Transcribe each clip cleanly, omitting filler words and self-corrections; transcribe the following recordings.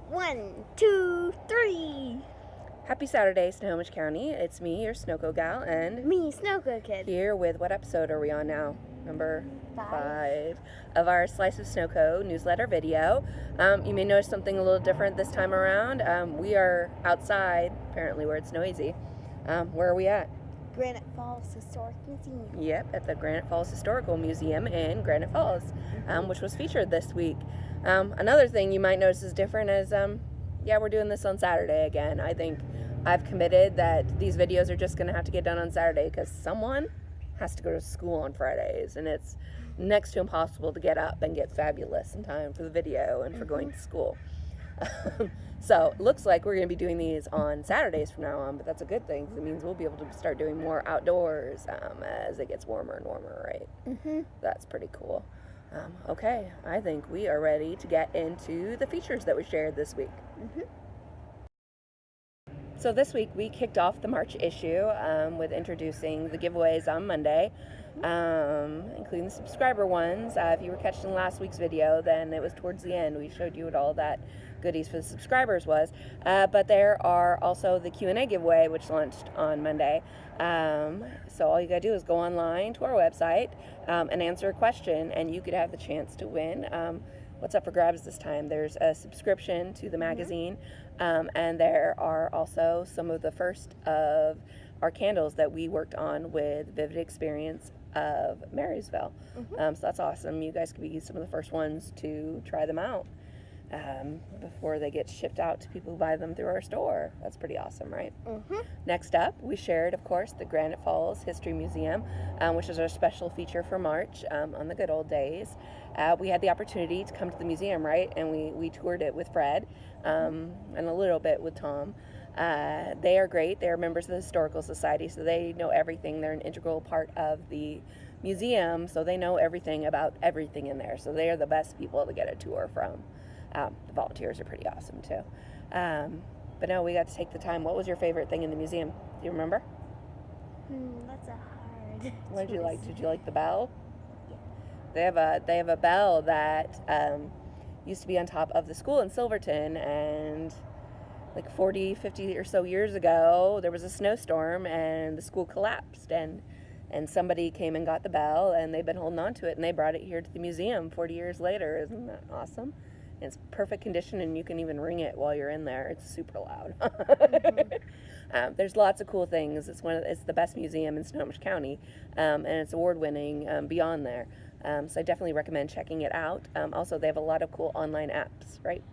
1, 2, 3. Happy Saturday, Snohomish County. It's me, your SnoCo gal, and Me, SnoCo Kid. here with what episode are we on now? Number 5. 5 of our Slice of SnoCo newsletter video. You may notice something a little different this time around. We are outside, apparently where it's noisy. Where are we at? Granite Falls Historic Museum. Yep, at the Granite Falls Historical Museum in Granite Falls, which was featured this week. Another thing you might notice is different is, we're doing this on Saturday again. I think I've committed that these videos are just going to have to get done on Saturday because someone has to go to school on Fridays, and it's next to impossible to get up and get fabulous in time for the video and for going to school. So it looks like we're going to be doing these on Saturdays from now on, but that's a good thing because it means we'll be able to start doing more outdoors as it gets warmer and warmer, right? That's pretty cool. Okay, I think we are ready to get into the features that we shared this week. So this week we kicked off the March issue with introducing the giveaways on Monday, including the subscriber ones. If you were catching last week's video, then it was towards the end. We showed you what all that goodies for the subscribers was. But there are also the Q&A giveaway, which launched on Monday. So all you gotta do is go online to our website and answer a question, and you could have the chance to win. What's up for grabs this time? There's a subscription to the magazine, and there are also some of the first of our candles that we worked on with Vivid Experience of Marysville. So that's awesome. You guys could be some of the first ones to try them out before they get shipped out to people who buy them through our store. That's pretty awesome, right? Next up, we shared, of course, the Granite Falls History Museum, which is our special feature for March on the good old days. We had the opportunity to come to the museum, right? And we toured it with Fred and a little bit with Tom. They are great. They are members of the Historical Society, so they know everything. They're an integral part of the museum, so they know everything about everything in there. So they are the best people to get a tour from. The volunteers are pretty awesome too. But no, we got to take the time. What was your favorite thing in the museum? Do you remember? That's a hard. What did you like? Did you like the bell? Yeah. They have a bell that used to be on top of the school in Silverton, and like 40, 50 or so years ago, there was a snowstorm and the school collapsed, and somebody came and got the bell, and they've been holding on to it, and they brought it here to the museum 40 years later. Isn't that awesome? It's perfect condition, and you can even ring it while you're in there. It's super loud. There's lots of cool things. It's the best museum in Snohomish County, and it's award-winning beyond there. So I definitely recommend checking it out. Also, they have a lot of cool online apps, right?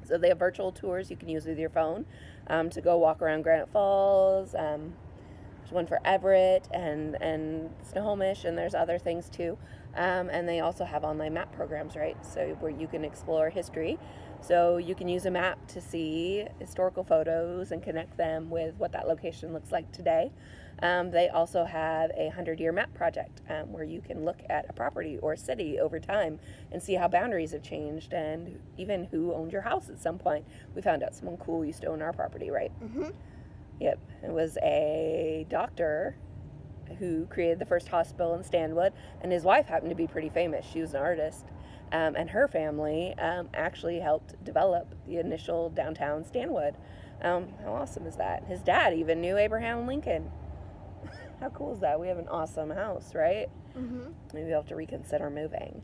So they have virtual tours you can use with your phone to go walk around Granite Falls. There's one for Everett and Snohomish, and there's other things too. And they also have online map programs, right? So where you can explore history. So you can use a map to see historical photos and connect them with what that location looks like today. They also have a 100-year map project where you can look at a property or a city over time and see how boundaries have changed and even who owned your house at some point. We found out someone cool used to own our property, right? Yep. It was a doctor who created the first hospital in Stanwood, and his wife happened to be pretty famous. She was an artist, and her family actually helped develop the initial downtown Stanwood. How awesome is that? His dad even knew Abraham Lincoln. How cool is that? We have an awesome house, right? Maybe we'll have to reconsider moving.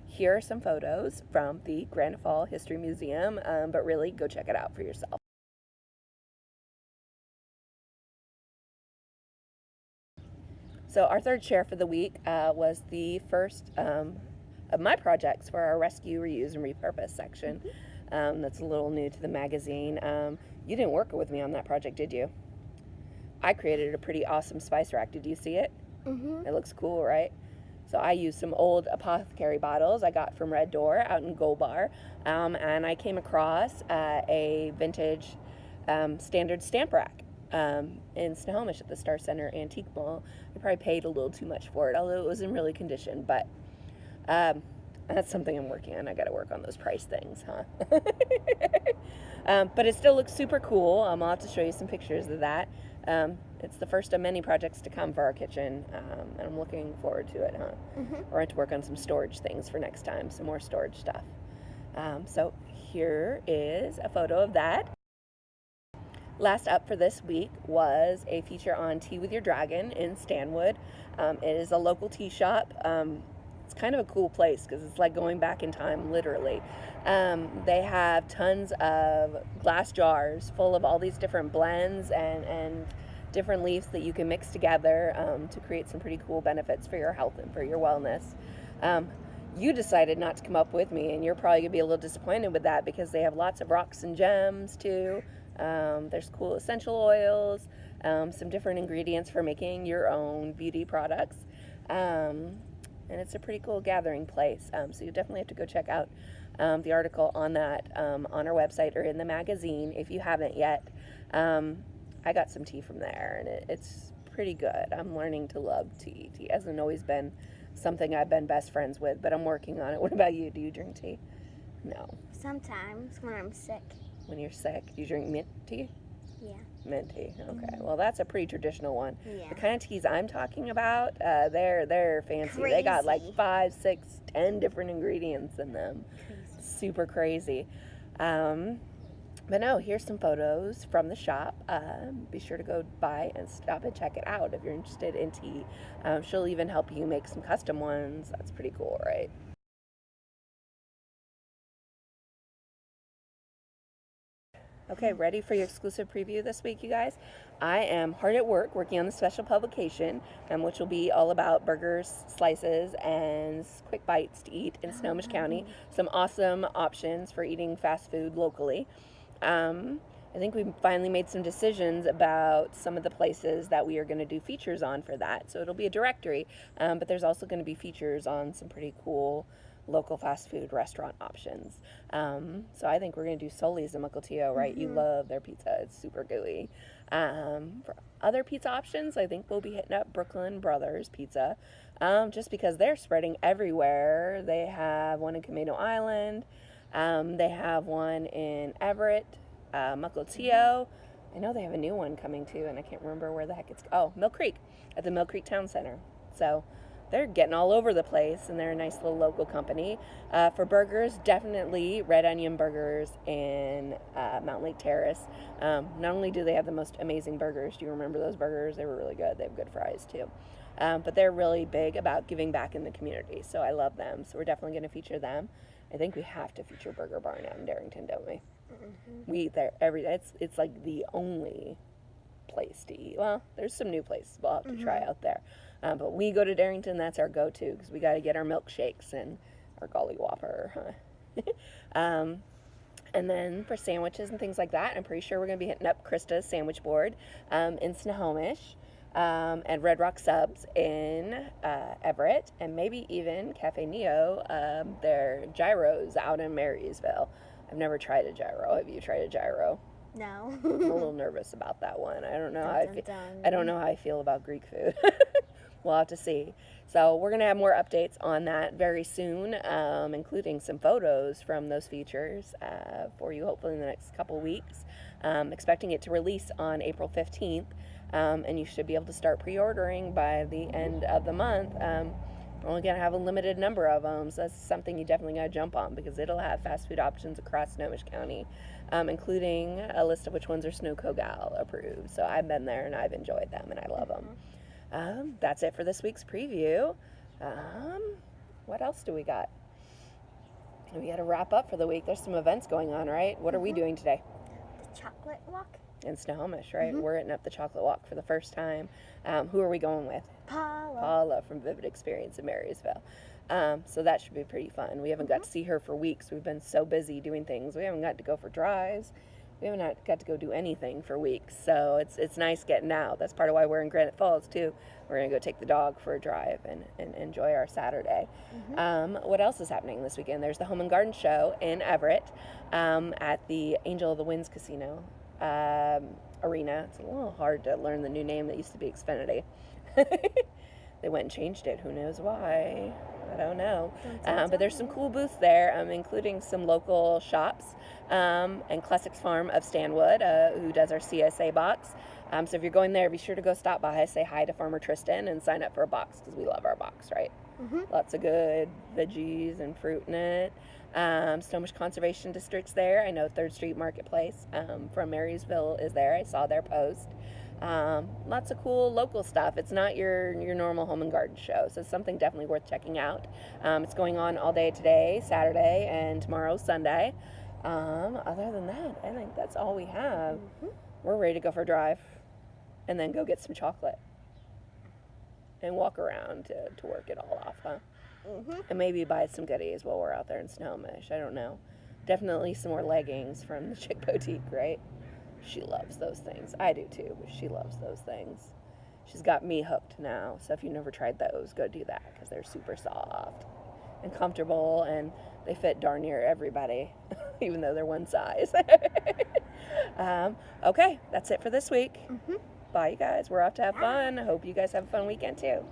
Here are some photos from the Granite Falls History Museum, but really, go check it out for yourself. So our third share for the week was the first of my projects for our Rescue, Reuse, and Repurpose section. That's a little new to the magazine. You didn't work with me on that project, did you? I created a pretty awesome spice rack. Did you see it? It looks cool, right? So I used some old apothecary bottles I got from Red Door out in Gold Bar, and I came across a vintage standard stamp rack in Snohomish at the Star Center Antique Mall. I probably paid a little too much for it, although it was in really condition, but that's something I'm working on. I got to work on those price things, huh? But it still looks super cool. I'll have to show you some pictures of that. It's the first of many projects to come for our kitchen, and I'm looking forward to it, huh? We're going to work on some storage things for next time, some more storage stuff. So here is a photo of that. Last up for this week was a feature on Tea with Your Dragon in Stanwood. It is a local tea shop. It's kind of a cool place because it's like going back in time, literally. They have tons of glass jars full of all these different blends and different leaves that you can mix together to create some pretty cool benefits for your health and for your wellness. You decided not to come up with me, and you're probably going to be a little disappointed with that because they have lots of rocks and gems too. There's cool essential oils, some different ingredients for making your own beauty products. And it's a pretty cool gathering place. So you definitely have to go check out the article on that on our website or in the magazine if you haven't yet. I got some tea from there, and it's pretty good. I'm learning to love tea. Tea hasn't always been something I've been best friends with, but I'm working on it. What about you? Do you drink tea? No. Sometimes when I'm sick. When you're sick, do you drink mint tea? Yeah. Mint tea. Okay. Well, that's a pretty traditional one. Yeah. The kind of teas I'm talking about, they're fancy. Crazy. They got like 5, 6, 10 different ingredients in them. Crazy. Super crazy. But no, here's some photos from the shop. Be sure to go by and stop and check it out if you're interested in tea. She'll even help you make some custom ones. That's pretty cool, right? Okay, ready for your exclusive preview this week, you guys? I am hard at work working on the special publication, which will be all about burgers, slices, and quick bites to eat in Snohomish County. Some awesome options for eating fast food locally. I think we finally made some decisions about some of the places that we are going to do features on for that. So it'll be a directory, but there's also going to be features on some pretty cool local fast food restaurant options. So I think we're going to do Soli's in Mukilteo, right? You love their pizza. It's super gooey. For other pizza options, I think we'll be hitting up Brooklyn Brothers Pizza, just because they're spreading everywhere. They have one in Camino Island. They have one in Everett, Mukilteo. I know they have a new one coming too, and I can't remember where the heck it's. Oh, Mill Creek, at the Mill Creek Town Center. So they're getting all over the place, and they're a nice little local company. For burgers, definitely Red Onion Burgers in Mountain Lake Terrace. Not only do they have the most amazing burgers, do you remember those burgers? They were really good. They have good fries too. But they're really big about giving back in the community, so I love them. So we're definitely going to feature them. I think we have to feature Burger Barn out in Darrington, don't we? We eat there every day. It's like the only place to eat. Well, there's some new places we'll have to try out there. But we go to Darrington, that's our go-to, because we got to get our milkshakes and our Golly Whopper. And then for sandwiches and things like that, I'm pretty sure we're going to be hitting up Krista's Sandwich Board in Snohomish, and Red Rock Subs in Everett, and maybe even Cafe Neo, their gyros out in Marysville. I've never tried a gyro. Have you tried a gyro? No. I'm a little nervous about that one. I don't know I don't know how I feel about Greek food. We'll have to see. So we're going to have more updates on that very soon, including some photos from those features for you hopefully in the next couple weeks. Expecting it to release on April 15th, and you should be able to start pre-ordering by the end of the month. We're only going to have a limited number of them, so that's something you definitely got to jump on because it'll have fast food options across Snohomish County, including a list of which ones are SnoCo Gal approved. So I've been there and I've enjoyed them and I love them. That's it for this week's preview. What else do we got? We got to wrap up for the week. There's some events going on, right? What are we doing today? The chocolate walk? In Snohomish, right? We're hitting up the chocolate walk for the first time. Who are we going with? Paula from Vivid Experience in Marysville. So that should be pretty fun. We haven't got to see her for weeks. We've been so busy doing things. We haven't got to go for drives. We haven't got to go do anything for weeks. So it's nice getting out. That's part of why we're in Granite Falls too. We're going to go take the dog for a drive and enjoy our Saturday. What else is happening this weekend? There's the Home and Garden Show in Everett at the Angel of the Winds Casino arena. It's a little hard to learn the new name that used to be Xfinity. They went and changed it. Who knows why? I don't know. But there's some cool booths there, including some local shops and Classics Farm of Stanwood, who does our CSA box. So if you're going there, be sure to go stop by, say hi to Farmer Tristan, and sign up for a box because we love our box, right? Lots of good veggies and fruit in it. Snohomish Conservation District's there. I know 3rd Street Marketplace from Marysville is there. I saw their post. Lots of cool local stuff. It's not your normal home and garden show, so it's something definitely worth checking out. It's going on all day today, Saturday, and tomorrow, Sunday. Other than that, I think that's all we have. We're ready to go for a drive and then go get some chocolate and walk around to work it all off, huh? And maybe buy some goodies while we're out there in Snohomish. I don't know. Definitely some more leggings from the Chick Boutique, right? She loves those things. I do too, but she loves those things. She's got me hooked now. So if you've never tried those, go do that because they're super soft and comfortable, and they fit darn near everybody, even though they're one size. Okay, that's it for this week. Bye, you guys. We're off to have fun. I hope you guys have a fun weekend too.